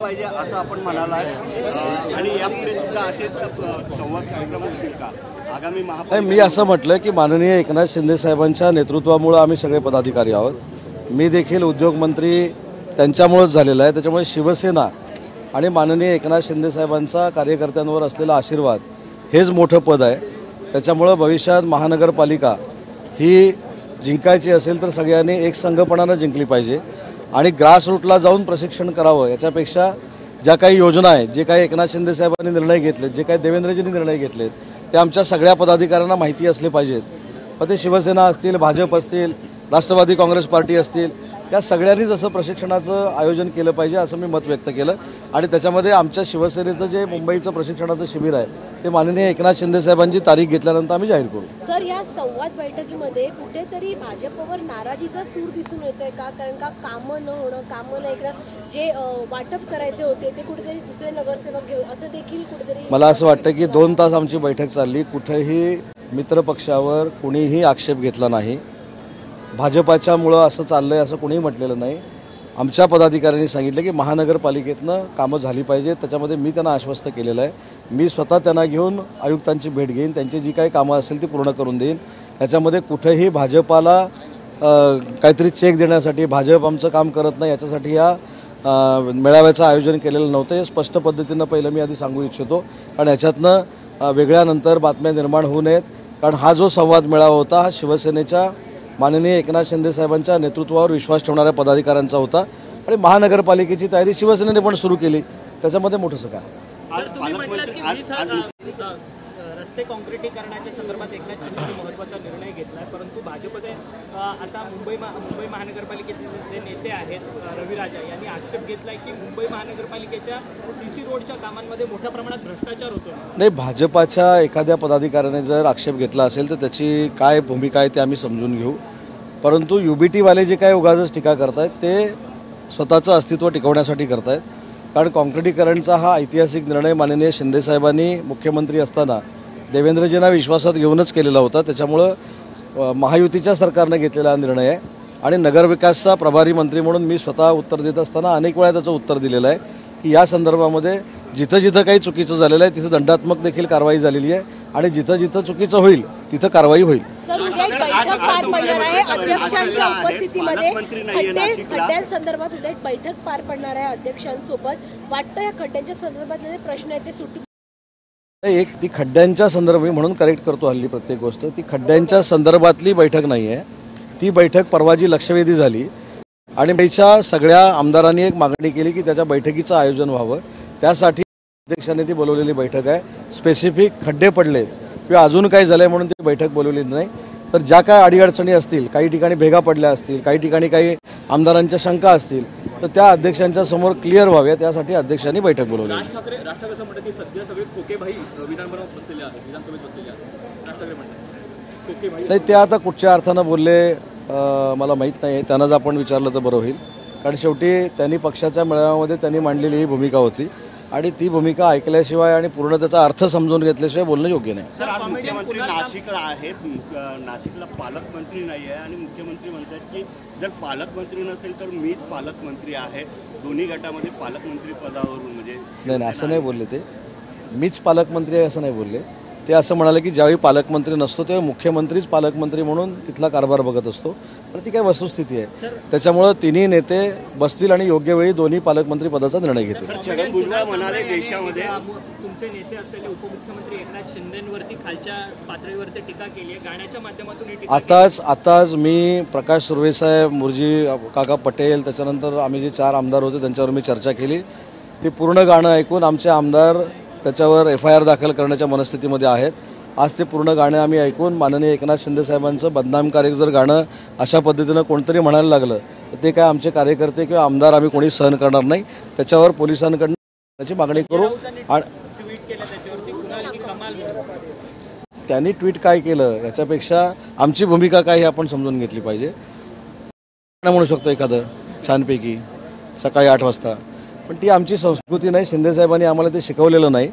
पाहिजे असं आपण म्हणालाय आणि यापुढे सुद्धा असेच संवाद कार्यक्रम होतील का आगामी महापालिका? मी असं म्हटलं की माननीय एकनाथ शिंदे साहेबांच्या नेतृत्वामुळे आम्ही सगळे पदाधिकारी आहोत. मी देखील उद्योगमंत्री त्यांच्यामुळेच झालेला आहे. त्याच्यामुळे शिवसेना आणि माननीय एकनाथ शिंदे साहेबांचा कार्यकर्त्यांवर असलेला आशीर्वाद हेच मोठं पद आहे. त्याच्यामुळं भविष्यात महानगरपालिका ही जिंकायची असेल तर सगळ्यांनी एक संघपणानं जिंकली पाहिजे आणि ग्रासरूटला जाऊन प्रशिक्षण करावं. याच्यापेक्षा ज्या काही योजना आहेत, जे काही एकनाथ शिंदे साहेबांनी निर्णय घेतलेत, जे काही देवेंद्रजींनी निर्णय घेतलेत, ते आमच्या सगळ्या पदाधिकाऱ्यांना माहिती असले पाहिजेत. मग ते शिवसेना असतील, भाजप असतील, राष्ट्रवादी काँग्रेस पार्टी असतील, या सगळ्यांनीच असं प्रशिक्षणाचं आयोजन केलं पाहिजे असं मी मत व्यक्त केलं. आणि त्याच्यामध्ये आमच्या शिवसेनेचं जे मुंबईचं प्रशिक्षणाचं शिबिर आहे ते माननीय एकनाथ शिंदे साहेबांची तारीख घेतल्यानंतर आम्ही जाहीर करू. सर, या संवाद बैठकीमध्ये कुठेतरी भाजपवर नाराजीचा सूर दिसून येतोय का? कारण का कामं न होणं, कामं नाही इकडं जे वाटप करायचे होते ते कुठेतरी दुसरे नगरसेवक घेऊ असं देखील कुठेतरी मला असं वाटतं की 2 तास आमची बैठक चालली. कुठेही मित्रपक्षावर कुणीही आक्षेप घेतला नाही. भाजपाच्यामुळं असं चाललंय असं कोणीही म्हटलेलं नाही. आमच्या पदाधिकाऱ्यांनी सांगितलं की महानगरपालिकेतनं कामं झाली पाहिजेत. त्याच्यामध्ये मी त्यांना आश्वस्त केलेलं आहे. मी स्वतः त्यांना घेऊन आयुक्तांची भेट घेईन, त्यांची जी काही कामं असेल ती पूर्ण करून देईन. त्याच्यामध्ये कुठेही भाजपाला काहीतरी चेक देण्यासाठी भाजप आमचं काम करत नाही याच्यासाठी या मेळाव्याचं आयोजन केलेलं नव्हतं. हे स्पष्ट पद्धतीनं पहिलं मी आधी सांगू इच्छितो, कारण याच्यातनं वेगळ्यानंतर बातम्या निर्माण होऊ नयेत. कारण हा जो संवाद मेळावा होता हा शिवसेनेच्या माननीय एकनाथ शिंदे साहेबांच्या नेतृत्वावर विश्वास ठेवणाऱ्या पदाधिकाऱ्यांचा होता आणि महानगरपालिकेची तयारी शिवसेनेने पण सुरू केली. त्याच्यामध्ये मोठंसं काय रस्ते काँक्रिटीकरणाच्या संदर्भात एकनाथ शिंदेने महत्त्वाचा निर्णय घेतला, परंतु भाजपचे आता मुंबई महानगरपालिकेचे जे नेते आहेत रवी राजा यांनी आक्षेप घेतलाय की मुंबई महानगरपालिकेच्या सीसी रोडच्या कामांमध्ये मोठ्या प्रमाणात भ्रष्टाचार होतो. नाही, भाजपाच्या एखाद्या पदाधिकाऱ्याने जर आक्षेप घेतला असेल तर त्याची काय भूमिका आहे ते आम्ही समजून घेऊ. परंतु UBTवाले जे काय उगाचच टीका करतायत ते स्वतःचं अस्तित्व टिकवण्यासाठी करतायत. कारण काँक्रिटीकरणचा हा ऐतिहासिक निर्णय माननीय शिंदे साहेबांनी मुख्यमंत्री असताना देवेंद्रजींना विश्वासात घेऊनच केलेला होता. त्याच्यामुळं महायुतीच्या सरकारनं घेतलेला निर्णय आहे आणि नगरविकासचा प्रभारी मंत्री म्हणून मी स्वतः उत्तर देत असताना अनेक वेळा त्याचं उत्तर दिलेलं आहे की या संदर्भामध्ये जिथं जिथं काही चुकीचं झालेलं आहे तिथं दंडात्मक देखील कारवाई झालेली आहे आणि जिथं जिथं चुकीचं होईल तिथं कारवाई होईल. सर, उद्या एक बैठक पार पडणार आहे अध्यक्षांच्या उपस्थितीमध्ये. खड्ड्यांसंदर्भात उद्या एक बैठक पार पडणार आहे अध्यक्षांसोबत. वाटतं या खड्ड्यांच्या संदर्भातले प्रश्न आहेत ते सुटू एक ती खड्ड्यांच्या संदर्भात म्हणून करेक्ट करतो हल्ली प्रत्येक गोष्ट. ती खड्ड्यांच्या संदर्भातली बैठक नाही आहे. ती बैठक परवाजी लक्षवेधी झाली आणि त्याच्या सगळ्या आमदारांनी एक मागणी केली की त्याच्या बैठकीचं आयोजन व्हावं. त्यासाठी अध्यक्षांनी ती बोलवलेली बैठक आहे. स्पेसिफिक खड्डे पडलेत किंवा अजून काही झालंय म्हणून ती बैठक बोलवलेली नाही. तर ज्या काय अडीअडचणी असतील, काही ठिकाणी भेगा पडल्या असतील, काही ठिकाणी काही आमदारांच्या शंका असतील तर त्या अध्यक्षांच्या समोर क्लिअर व्हाव्या त्यासाठी अध्यक्षांनी बैठक बोलवली. राज ठाकरे असं म्हणतात की सध्या सगळे खोकेभाई विधान बनवत बसलेले आहेत, विधानसभेत बसलेले आहेत. राज ठाकरे म्हणतात खोकेभाई नाही, ते आता कुठच्या अर्थानं बोलले मला माहीत नाही. त्यांनाच आपण विचारलं तर बरं होईल. कारण शेवटी त्यांनी पक्षाच्या मेळाव्यामध्ये त्यांनी मांडलेली ही भूमिका होती आणि ती भूमिका ऐकल्याशिवाय आणि पूर्ण त्याचा अर्थ समजून घेतल्याशिवाय बोलणं योग्य नाही. सर, आज मुख्यमंत्री नाशिकला आहेत. नाशिकला पालकमंत्री नाही आहे आणि मुख्यमंत्री म्हणतात की जर पालकमंत्री नसेल तर मीच पालकमंत्री आहे. दोन्ही गटामध्ये पालकमंत्री पदावरून म्हणजे नाही, असं नाही बोलले ते. मीच पालकमंत्री आहे असं नाही बोलले ते. असं म्हणाले की ज्यावेळी पालकमंत्री नसतो तेव्हा मुख्यमंत्रीच पालकमंत्री म्हणून तिथला कारभार बघत असतो. तर ती काय वस्तुस्थिती आहे. त्याच्यामुळं तिन्ही नेते बसतील आणि योग्य वेळी दोन्ही पालकमंत्री पदाचा निर्णय घेतील. छगन भुजबळ म्हणाले देशामध्ये तुमचे नेते असलेले उपमुख्यमंत्री एकनाथ शिंदेंवरती खालच्या पातळीवरती टीका केली आहे. गाण्याच्या माध्यमातून आताच मी प्रकाश सुर्वेसाहेब, मुरजी काका पटेल, त्याच्यानंतर आम्ही जे 4 आमदार होते त्यांच्यावर मी चर्चा केली. ते पूर्ण गाणं ऐकून आमचे आमदार त्याच्यावर FIR दाखल करण्याच्या मनस्थितीमध्ये आहेत. आज ते पूर्ण गाणं आम्ही ऐकून माननीय एकनाथ शिंदे साहेबांचं बदनामकारक जर गाणं अशा पद्धतीनं कोणतरी म्हणायला लागलं तर ते काय आमचे कार्यकर्ते किंवा आमदार आम्ही कोणी सहन करणार नाही. त्याच्यावर पोलिसांकडून त्याची मागणी करू. त्यांनी ट्विट काय केलं याच्यापेक्षा आमची भूमिका काय हे आपण समजून घेतली पाहिजे. म्हणू शकतो एखादं छानपैकी सकाळी 8 वाजता, पण ती आमची संस्कृती नाही. शिंदे साहेबांनी आम्हाला ते शिकवलेलं नाही.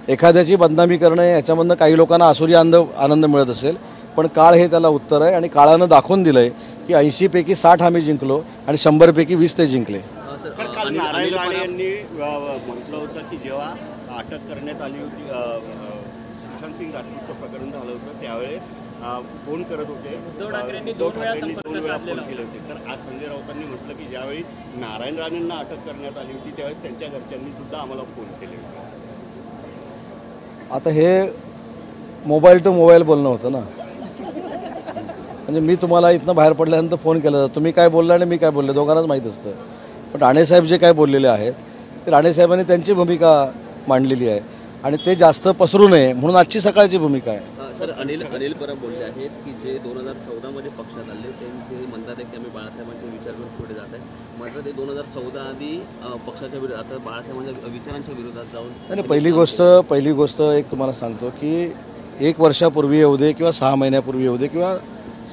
एखाद्याची बदनामी करणं याच्यामधनं काही लोकांना आसुरी आनंद मिळत असेल, पण काळ हे त्याला उत्तर आहे आणि काळानं दाखवून दिलं आहे की 80पैकी 60 आम्ही जिंकलो आणि 100पैकी 20 ते जिंकले. सर काल नारायण राणे यांनी म्हटलं होतं की जेव्हा अटक करण्यात आली होती सुशांत सिंग राजपूतचं प्रकरण झालं होतं त्यावेळेस फोन करत होते, उद्धव ठाकरेंनी दोन वेळा संपर्क फोन साधलेला केले होते. तर आज संजय राऊतांनी म्हटलं की ज्यावेळी नारायण राणेंना अटक करण्यात आली होती त्यावेळेस त्यांच्या घरच्यांनी सुद्धा आम्हाला फोन केले होते. आता हे मोबाईल टू मोबाईल बोलणं होतं ना, म्हणजे मी तुम्हाला इथनं बाहेर पडल्यानंतर फोन केला जातो, तुम्ही काय बोलला आणि मी काय बोलले दोघांनाच माहीत असतं. पण राणेसाहेब जे काय बोललेले आहेत ते राणेसाहेबांनी त्यांची भूमिका मांडलेली आहे आणि ते जास्त पसरू नये म्हणून आजची सकाळची भूमिका आहे. सर अनिल परब बोलले आहेत की जे 2014 पक्षात आले ते म्हणतात की आम्ही बाळासाहेबांचे विचार घेऊन पुढे जात आहे, मात्र ते 2014 आधी पक्षाच्या विरोधात आता बाळासाहेबांच्या विचारांच्या विरोधात जाऊन नाही, पहिली गोष्ट एक तुम्हाला सांगतो की 1 वर्षापूर्वी येऊ दे किंवा 6 महिन्यापूर्वी येऊ दे किंवा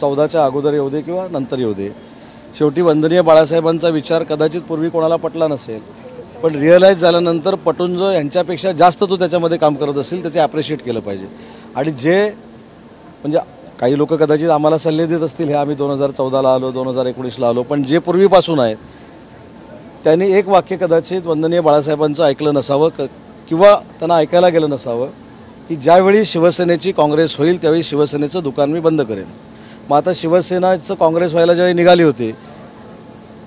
14च्या अगोदर येऊ दे किंवा नंतर येऊ दे, शेवटी वंदनीय बाळासाहेबांचा विचार कदाचित पूर्वी कोणाला पटला नसेल, पण रिअलाईज झाल्यानंतर पटून जो यांच्यापेक्षा जास्त तो त्याच्यामध्ये काम करत असेल त्याचे ॲप्रिशिएट केलं पाहिजे. आणि जे म्हणजे काही लोक कदाचित आम्हाला सल्ले देत असतील, हे आम्ही 2014ला आलो 2019ला आलो, पण जे पूर्वीपासून आहेत त्यांनी एक वाक्य कदाचित वंदनीय बाळासाहेबांचं ऐकलं नसावं किंवा त्यांना ऐकायला गेलं नसावं की ज्यावेळी शिवसेनेची काँग्रेस होईल त्यावेळी शिवसेनेचं दुकान मी बंद करेन. मग आता शिवसेनाचं काँग्रेस व्हायला ज्यावेळी निघाली होती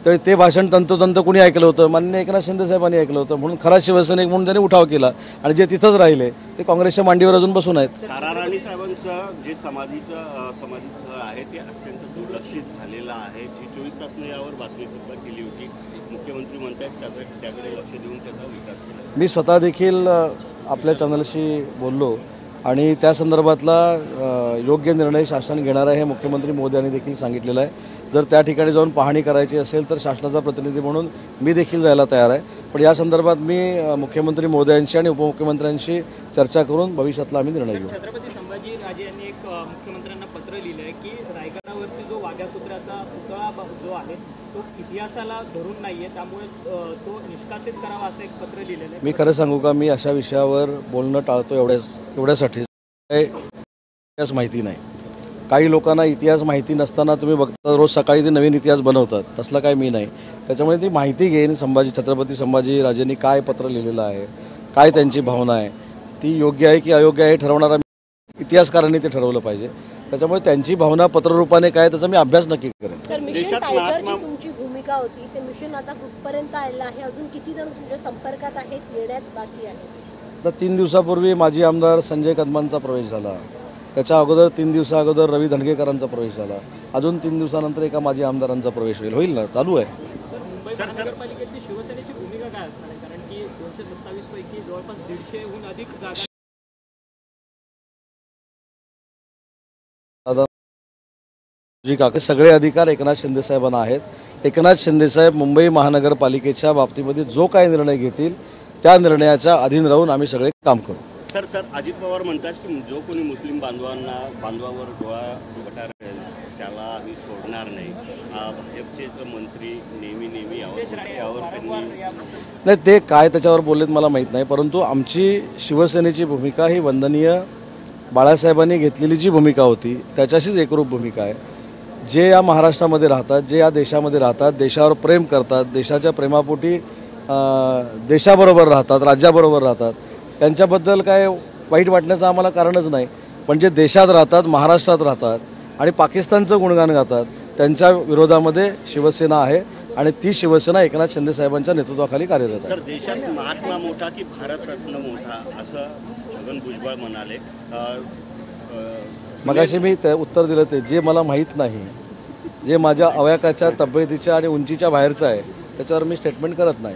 त्यावेळी ते भाषण तंतोतंत कुणी ऐकलं होतं? माननीय एकनाथ शिंदे साहेबांनी ऐकलं होतं, म्हणून खरा शिवसैनिक म्हणून त्यांनी उठाव केला आणि जे तिथंच राहिले ते काँग्रेसच्या मांडीवर अजून बसून आहेत. राणी साहेबांचं जे समाधीचं आहे ते अत्यंत दुर्लक्षित झालेलं आहे. जी 24 तासनं यावर बातमी सुद्धा केली होती. मुख्यमंत्री म्हणतात त्याकडे लक्ष देऊन त्याचा विकास केला. मी स्वतः देखील आपल्या चॅनलशी बोललो आणि त्या संदर्भातला योग्य निर्णय शासन घेणार आहे हे मुख्यमंत्री मोदयांनी देखील सांगितलेलं आहे. जर त्या ठिकाणी जाऊन पाहणी करायची असेल तर शासनाचा प्रतिनिधी म्हणून मी देखील जायला तयार आहे. पण या संदर्भात मी मुख्यमंत्री मोदयांशी आणि उपमुख्यमंत्र्यांशी चर्चा करून भविष्यातला आम्ही निर्णय घेऊ. छत्रपती संभाजी राजे यांनी एक मुख्यमंत्र्यांना पत्र लिहिलं आहे की रायगडावरती जो वाघ्या कुत्र्याचा पुतळा जो आहे तो इतिहासाला धरून नाही आहे, त्यामुळे तो निष्कासित करावा असं एक पत्र लिहिलेलं आहे. मी खरं सांगू का, मी अशा विषयावर बोलणं टाळतो एवढ्यासाठी इतिहास माहिती नाही. काही लोकांना इतिहास माहिती नसताना तुम्ही बघता रोज सकाळी ते नवीन इतिहास बनवतात, तसलं काय मी नाही. त्याच्यामुळे ती माहिती घेईन छत्रपती संभाजी राजेंनी काय पत्र लिहिलेलं आहे, काय त्यांची भावना आहे, ती योग्य आहे की अयोग्य आहे ठरवणारा इतिहासकारांनी ते ठरवलं पाहिजे. त्याच्यामुळे त्यांची भावना पत्ररूपाने काय त्याचा मी अभ्यास नक्की करेन. तर मिशन टायगरची तुमची भूमिका होती, ते मिशन आता कुठपर्यंत आलेलं आहे? अजून किती जण तुमच्या संपर्कात आहेत, येण्यात बाकी आहेत? आता 3 दिवसापूर्वी माजी आमदार संजय कदमांचा प्रवेश झाला, त्याच्या अगोदर 3 दिवसाअगोदर रवी धनगेकरांचा प्रवेश झाला, अजून 3 दिवसानंतर एका माजी आमदारांचा प्रवेश होईल ना, चालू आहे. मुंबई महानगरपालिकेतली शिवसेनेची भूमिका काय असणार आहे? कारण की 227 पैकी जवळपास 150हून अधिक जागा सगळे अधिकार एकनाथ शिंदे साहेबांना आहेत. एकनाथ शिंदे साहेब मुंबई महानगरपालिकेच्या बाबतीमध्ये जो काय निर्णय घेतील त्या निर्णयाच्या अधीन राहून आम्ही सगळे काम करू. सर अजित पवार म्हणतात की जो कोणी मुस्लिम बांधवावर डोळा गटार त्याला आम्ही सोडणार नाही. भाजपचे मंत्री नेहमी यावर नाही, ते काय त्याच्यावर बोललेत मला माहीत नाही, परंतु आमची शिवसेनेची भूमिका ही वंदनीय बाळासाहेबांनी घेतलेली जी भूमिका होती त्याच्याशीच एकरूप भूमिका आहे. जे या महाराष्ट्रामध्ये राहतात, जे या देशामध्ये राहतात, देशावर प्रेम करतात, देशाच्या प्रेमापोटी देशाबरोबर राहतात, राज्याबरोबर राहतात, त्यांच्याबद्दल काय वाईट वाटण्याचं आम्हाला कारणच नाही. पण जे देशात राहतात, महाराष्ट्रात राहतात आणि पाकिस्तानचं गुणगान गातात त्यांच्या विरोधामध्ये शिवसेना आहे आणि ती शिवसेना एकनाथ शिंदे साहेबांच्या नेतृत्वाखाली कार्यरत आहे. सर देशात महात्मा मोठा की भारतरत्न मोठा असं छगन भुजबळ म्हणाले. मगाशी मी ते उत्तर दिलं, ते जे मला माहीत नाही, जे माझ्या अवयकाच्या तब्येतीच्या आणि उंचीच्या बाहेरचं आहे त्याच्यावर मी स्टेटमेंट करत नाही.